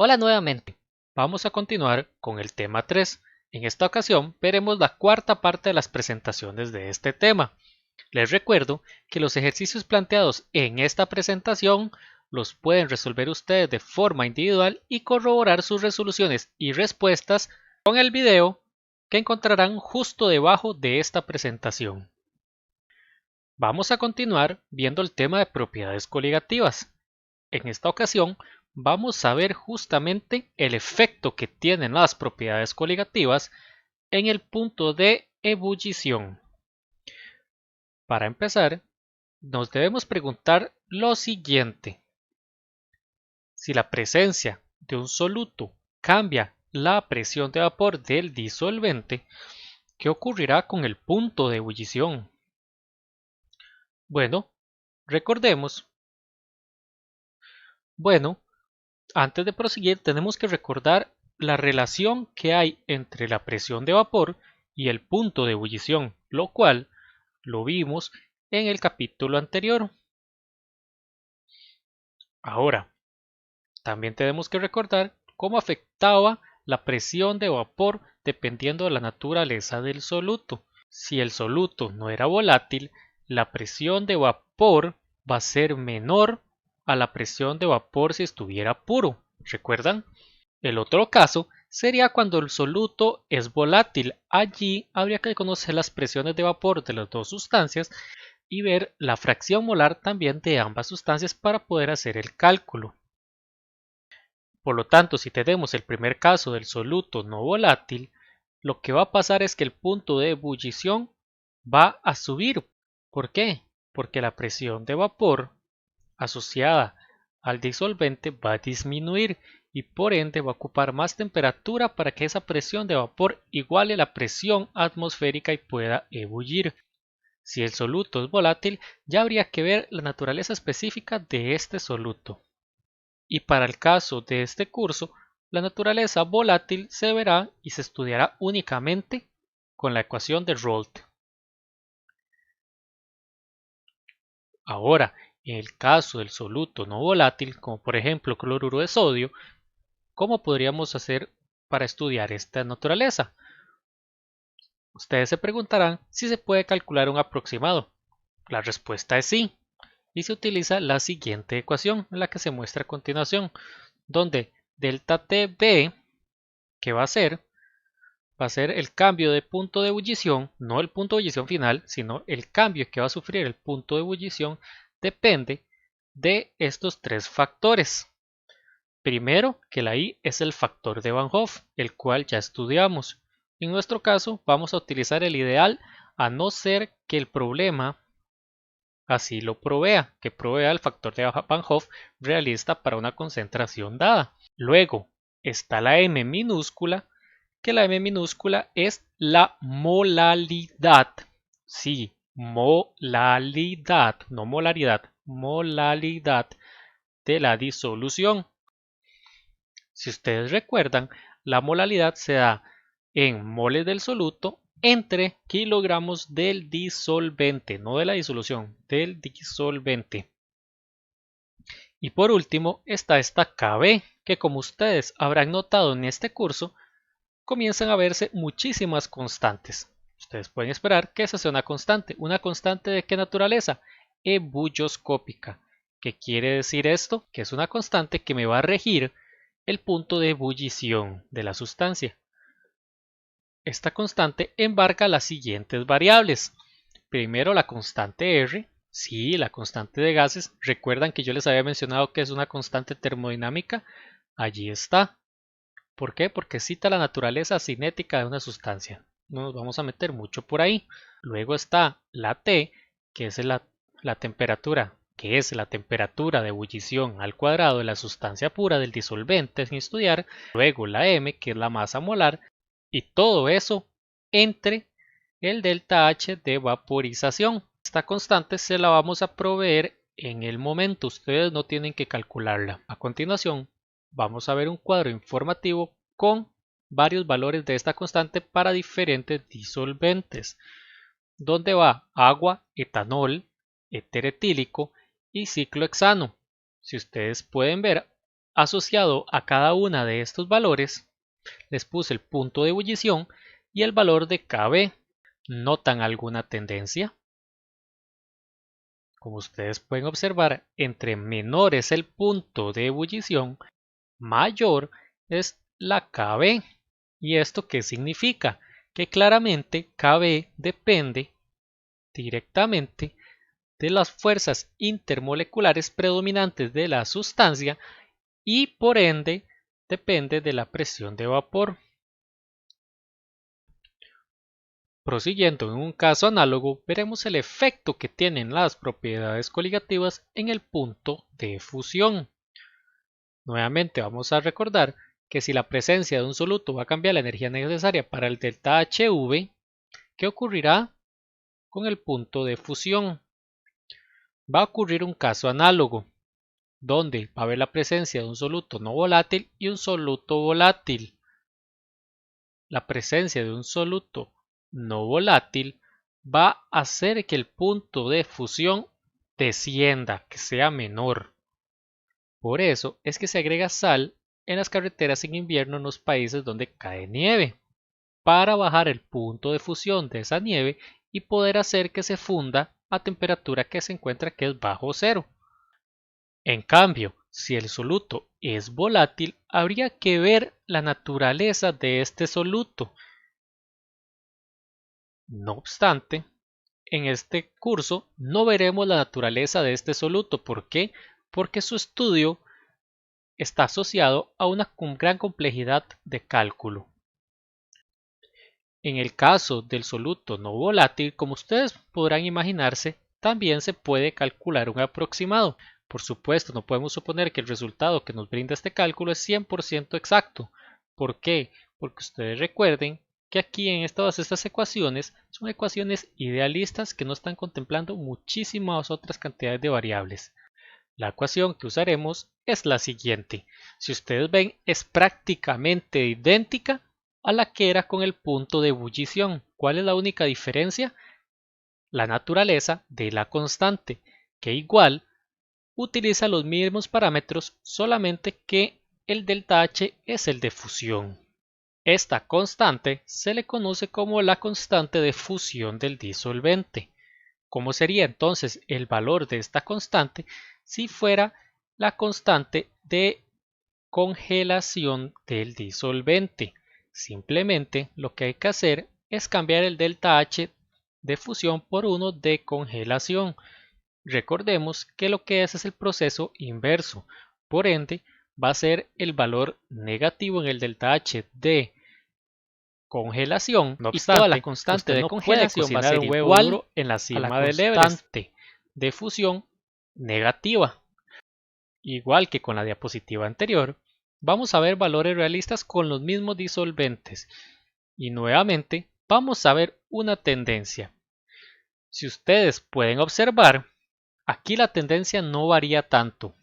Hola nuevamente, vamos a continuar con el tema 3. En esta ocasión veremos la cuarta parte de las presentaciones de este tema. Les recuerdo que los ejercicios planteados en esta presentación los pueden resolver ustedes de forma individual y corroborar sus resoluciones y respuestas con el video que encontrarán justo debajo de esta presentación. Vamos a continuar viendo el tema de propiedades coligativas. En esta ocasión vamos a ver justamente el efecto que tienen las propiedades coligativas en el punto de ebullición. Para empezar, nos debemos preguntar lo siguiente. Si la presencia de un soluto cambia la presión de vapor del disolvente, ¿qué ocurrirá con el punto de ebullición? Bueno, recordemos. Antes de proseguir tenemos que recordar la relación que hay entre la presión de vapor y el punto de ebullición, lo cual lo vimos en el capítulo anterior. Ahora, también tenemos que recordar cómo afectaba la presión de vapor dependiendo de la naturaleza del soluto. Si el soluto no era volátil, la presión de vapor va a ser menor a la presión de vapor si estuviera puro. ¿Recuerdan? El otro caso sería cuando el soluto es volátil. Allí habría que conocer las presiones de vapor de las dos sustancias y ver la fracción molar también de ambas sustancias para poder hacer el cálculo. Por lo tanto, si tenemos el primer caso del soluto no volátil, lo que va a pasar es que el punto de ebullición va a subir. ¿Por qué? Porque la presión de vapor asociada al disolvente va a disminuir y por ende va a ocupar más temperatura para que esa presión de vapor iguale la presión atmosférica y pueda ebullir. Si el soluto es volátil, ya habría que ver la naturaleza específica de este soluto. Y para el caso de este curso, la naturaleza volátil se verá y se estudiará únicamente con la ecuación de Raoult. Ahora, en el caso del soluto no volátil, como por ejemplo cloruro de sodio, ¿cómo podríamos hacer para estudiar esta naturaleza? Ustedes se preguntarán si se puede calcular un aproximado. La respuesta es sí, y se utiliza la siguiente ecuación, la que se muestra a continuación, donde delta TB, que va a ser el cambio de punto de ebullición, no el punto de ebullición final, sino el cambio que va a sufrir el punto de ebullición, depende de estos tres factores. Primero, que la I es el factor de Van Hoff, el cual ya estudiamos. En nuestro caso, vamos a utilizar el ideal a no ser que el problema así lo provea, que provea el factor de Van Hoff realista para una concentración dada. Luego está la M minúscula, que la M minúscula es la molalidad. Sí, molalidad, no molaridad, molalidad de la disolución. Si ustedes recuerdan, la molalidad se da en moles del soluto entre kilogramos del disolvente, no de la disolución, del disolvente. Y por último está esta Kb, que como ustedes habrán notado en este curso, comienzan a verse muchísimas constantes. Ustedes pueden esperar que esa sea una constante ¿de qué naturaleza? Ebulloscópica. ¿Qué quiere decir esto? Que es una constante que me va a regir el punto de ebullición de la sustancia. Esta constante embarca las siguientes variables. Primero la constante R. Sí, la constante de gases. Recuerdan que yo les había mencionado que es una constante termodinámica. Allí está. ¿Por qué? Porque cita la naturaleza cinética de una sustancia. No nos vamos a meter mucho por ahí. Luego está la T, que es la temperatura, de ebullición al cuadrado de la sustancia pura del disolvente sin estudiar. Luego la M, que es la masa molar. Y todo eso entre el delta H de vaporización. Esta constante se la vamos a proveer en el momento. Ustedes no tienen que calcularla. A continuación, vamos a ver un cuadro informativo con varios valores de esta constante para diferentes disolventes, donde va agua, etanol, éter etílico y ciclohexano. Si ustedes pueden ver, asociado a cada una de estos valores, les puse el punto de ebullición y el valor de Kb. ¿Notan alguna tendencia? Como ustedes pueden observar, entre menor es el punto de ebullición, mayor es la Kb. ¿Y esto qué significa? Que claramente Kb depende directamente de las fuerzas intermoleculares predominantes de la sustancia y por ende depende de la presión de vapor. Prosiguiendo en un caso análogo, veremos el efecto que tienen las propiedades coligativas en el punto de fusión. Nuevamente vamos a recordar que si la presencia de un soluto va a cambiar la energía necesaria para el delta HV, ¿qué ocurrirá con el punto de fusión? Va a ocurrir un caso análogo, donde va a haber la presencia de un soluto no volátil y un soluto volátil. La presencia de un soluto no volátil va a hacer que el punto de fusión descienda, que sea menor. Por eso es que se agrega sal en las carreteras en invierno en los países donde cae nieve, para bajar el punto de fusión de esa nieve y poder hacer que se funda a temperatura que se encuentra que es bajo cero. En cambio, si el soluto es volátil, habría que ver la naturaleza de este soluto. No obstante, en este curso no veremos la naturaleza de este soluto. ¿Por qué? Porque su estudio está asociado a una gran complejidad de cálculo. En el caso del soluto no volátil, como ustedes podrán imaginarse, también se puede calcular un aproximado. Por supuesto, no podemos suponer que el resultado que nos brinda este cálculo es 100% exacto. ¿Por qué? Porque ustedes recuerden que aquí en todas estas ecuaciones son ecuaciones idealistas que no están contemplando muchísimas otras cantidades de variables. La ecuación que usaremos es la siguiente. Si ustedes ven, es prácticamente idéntica a la que era con el punto de ebullición. ¿Cuál es la única diferencia? La naturaleza de la constante, que igual utiliza los mismos parámetros, solamente que el delta H es el de fusión. Esta constante se le conoce como la constante de fusión del disolvente. ¿Cómo sería entonces el valor de esta constante si fuera la constante de congelación del disolvente? Simplemente lo que hay que hacer es cambiar el delta H de fusión por uno de congelación. Recordemos que lo que es el proceso inverso. Por ende, va a ser el valor negativo en el delta H de congelación, no obstante, y toda la constante de congelación va a ser igual en la cima del constante de fusión negativa. Igual que con la diapositiva anterior, vamos a ver valores realistas con los mismos disolventes. Y nuevamente vamos a ver una tendencia. Si ustedes pueden observar, aquí la tendencia no varía tanto.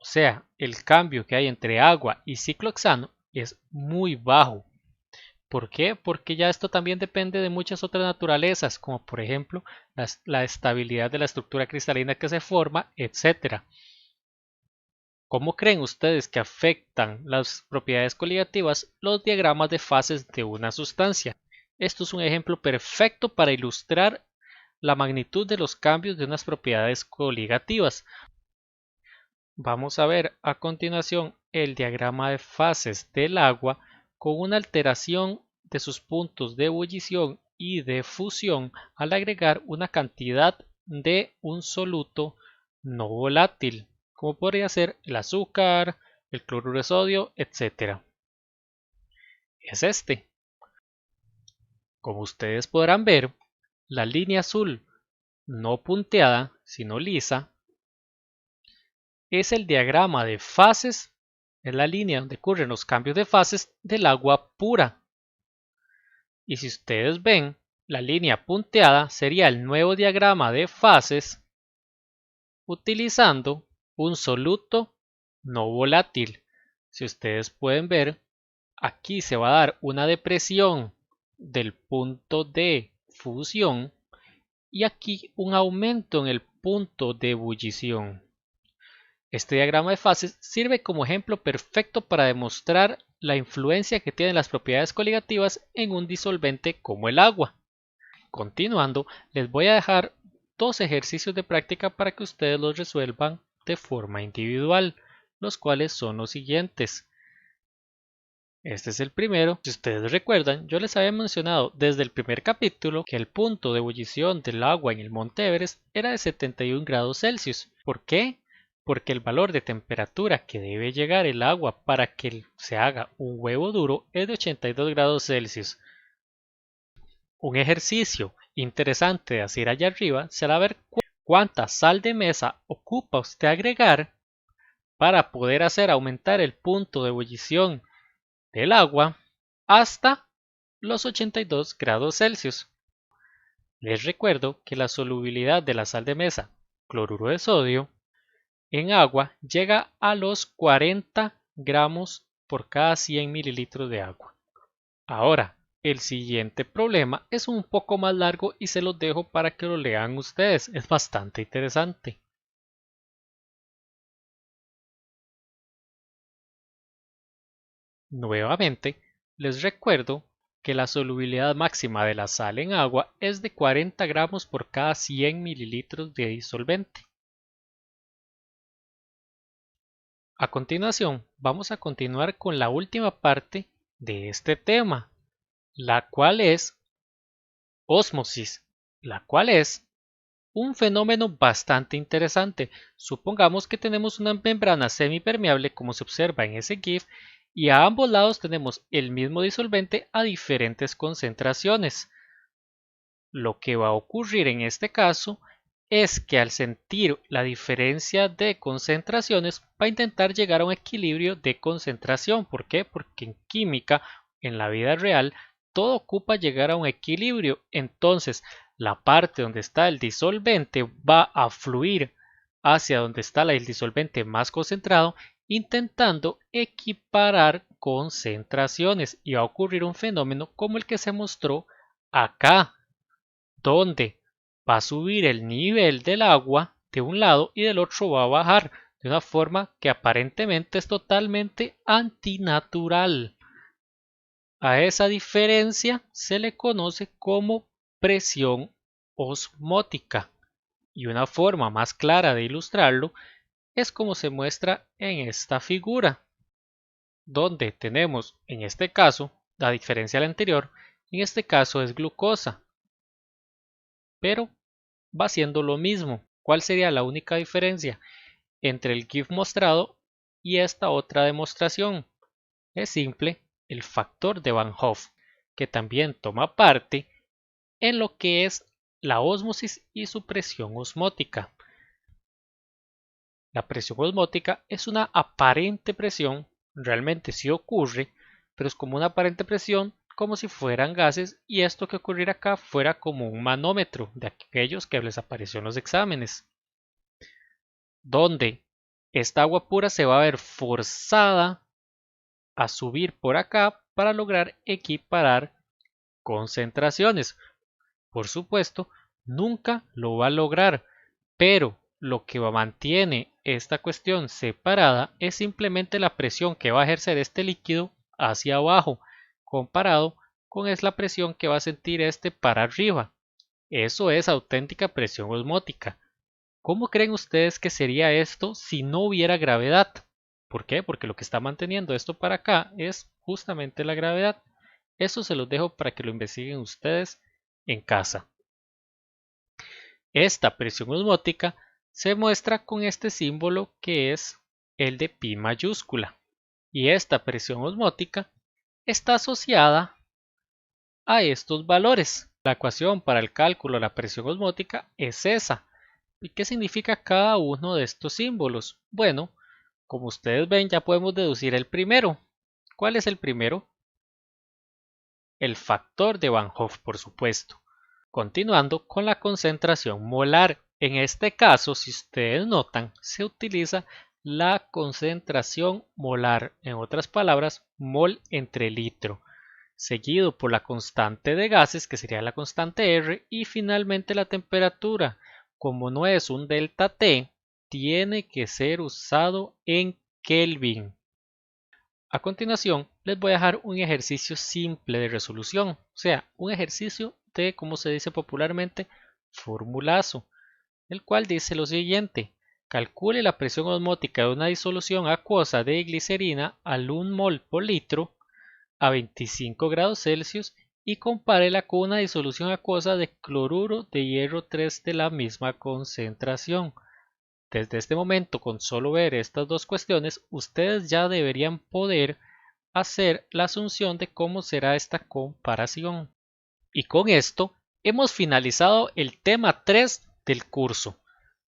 O sea, el cambio que hay entre agua y ciclohexano es muy bajo. ¿Por qué? Porque ya esto también depende de muchas otras naturalezas, como por ejemplo la estabilidad de la estructura cristalina que se forma, etc. ¿Cómo creen ustedes que afectan las propiedades coligativas los diagramas de fases de una sustancia? Esto es un ejemplo perfecto para ilustrar la magnitud de los cambios de unas propiedades coligativas. Vamos a ver a continuación el diagrama de fases del agua con una alteración de sus puntos de ebullición y de fusión al agregar una cantidad de un soluto no volátil, como podría ser el azúcar, el cloruro de sodio, etc. Es este. Como ustedes podrán ver, la línea azul no punteada, sino lisa, es el diagrama de fases, es la línea donde ocurren los cambios de fases del agua pura. Y si ustedes ven, la línea punteada sería el nuevo diagrama de fases utilizando un soluto no volátil. Si ustedes pueden ver, aquí se va a dar una depresión del punto de fusión y aquí un aumento en el punto de ebullición. Este diagrama de fases sirve como ejemplo perfecto para demostrar la influencia que tienen las propiedades coligativas en un disolvente como el agua. Continuando, les voy a dejar dos ejercicios de práctica para que ustedes los resuelvan de forma individual, los cuales son los siguientes. Este es el primero. Si ustedes recuerdan, yo les había mencionado desde el primer capítulo que el punto de ebullición del agua en el Monte Everest era de 71 grados Celsius. ¿Por qué? Porque el valor de temperatura que debe llegar el agua para que se haga un huevo duro es de 82 grados Celsius. Un ejercicio interesante de hacer allá arriba será ver cuánta sal de mesa ocupa usted agregar para poder hacer aumentar el punto de ebullición del agua hasta los 82 grados Celsius. Les recuerdo que la solubilidad de la sal de mesa, cloruro de sodio, en agua llega a los 40 gramos por cada 100 mililitros de agua. Ahora, el siguiente problema es un poco más largo y se los dejo para que lo lean ustedes. Es bastante interesante. Nuevamente, les recuerdo que la solubilidad máxima de la sal en agua es de 40 gramos por cada 100 mililitros de disolvente. A continuación, vamos a continuar con la última parte de este tema, la cual es ósmosis, la cual es un fenómeno bastante interesante. Supongamos que tenemos una membrana semipermeable como se observa en ese GIF y a ambos lados tenemos el mismo disolvente a diferentes concentraciones. Lo que va a ocurrir en este caso es que al sentir la diferencia de concentraciones va a intentar llegar a un equilibrio de concentración. ¿Por qué? Porque en química, en la vida real, todo ocupa llegar a un equilibrio. Entonces, la parte donde está el disolvente va a fluir hacia donde está el disolvente más concentrado, intentando equiparar concentraciones, y va a ocurrir un fenómeno como el que se mostró acá, donde va a subir el nivel del agua de un lado y del otro va a bajar de una forma que aparentemente es totalmente antinatural. A esa diferencia se le conoce como presión osmótica, y una forma más clara de ilustrarlo es como se muestra en esta figura, donde tenemos en este caso, a diferencia del anterior, en este caso es glucosa, pero va siendo lo mismo. ¿Cuál sería la única diferencia entre el GIF mostrado y esta otra demostración? Es simple, el factor de Van Hoff, que también toma parte en lo que es la ósmosis y su presión osmótica. La presión osmótica es una aparente presión, realmente sí ocurre, pero es como una aparente presión como si fueran gases, y esto que ocurriera acá fuera como un manómetro de aquellos que les apareció en los exámenes, donde esta agua pura se va a ver forzada a subir por acá para lograr equiparar concentraciones. Por supuesto, nunca lo va a lograr, pero lo que mantiene esta cuestión separada es simplemente la presión que va a ejercer este líquido hacia abajo, comparado con la presión que va a sentir este para arriba. Eso es auténtica presión osmótica. ¿Cómo creen ustedes que sería esto si no hubiera gravedad? ¿Por qué? Porque lo que está manteniendo esto para acá es justamente la gravedad. Eso se los dejo para que lo investiguen ustedes en casa. Esta presión osmótica se muestra con este símbolo que es el de pi mayúscula, y esta presión osmótica está asociada a estos valores. La ecuación para el cálculo de la presión osmótica es esa. ¿Y qué significa cada uno de estos símbolos? Bueno, como ustedes ven, ya podemos deducir el primero. ¿Cuál es el primero? El factor de Van Hoff, por supuesto. Continuando con la concentración molar. En este caso, si ustedes notan, se utiliza la concentración molar, en otras palabras, mol entre litro, seguido por la constante de gases, que sería la constante R, y finalmente la temperatura. Como no es un delta T, tiene que ser usado en Kelvin. A continuación, les voy a dejar un ejercicio simple de resolución, o sea, un ejercicio de, como se dice popularmente, formulazo, el cual dice lo siguiente: calcule la presión osmótica de una disolución acuosa de glicerina al 1 mol por litro a 25 grados Celsius y compárela con una disolución acuosa de cloruro de hierro 3 de la misma concentración. Desde este momento, con solo ver estas dos cuestiones, ustedes ya deberían poder hacer la asunción de cómo será esta comparación. Y con esto hemos finalizado el tema 3 del curso.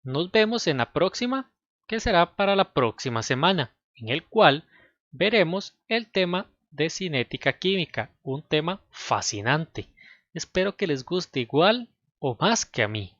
Nos vemos en la próxima, que será para la próxima semana, en el cual veremos el tema de cinética química, un tema fascinante. Espero que les guste igual o más que a mí.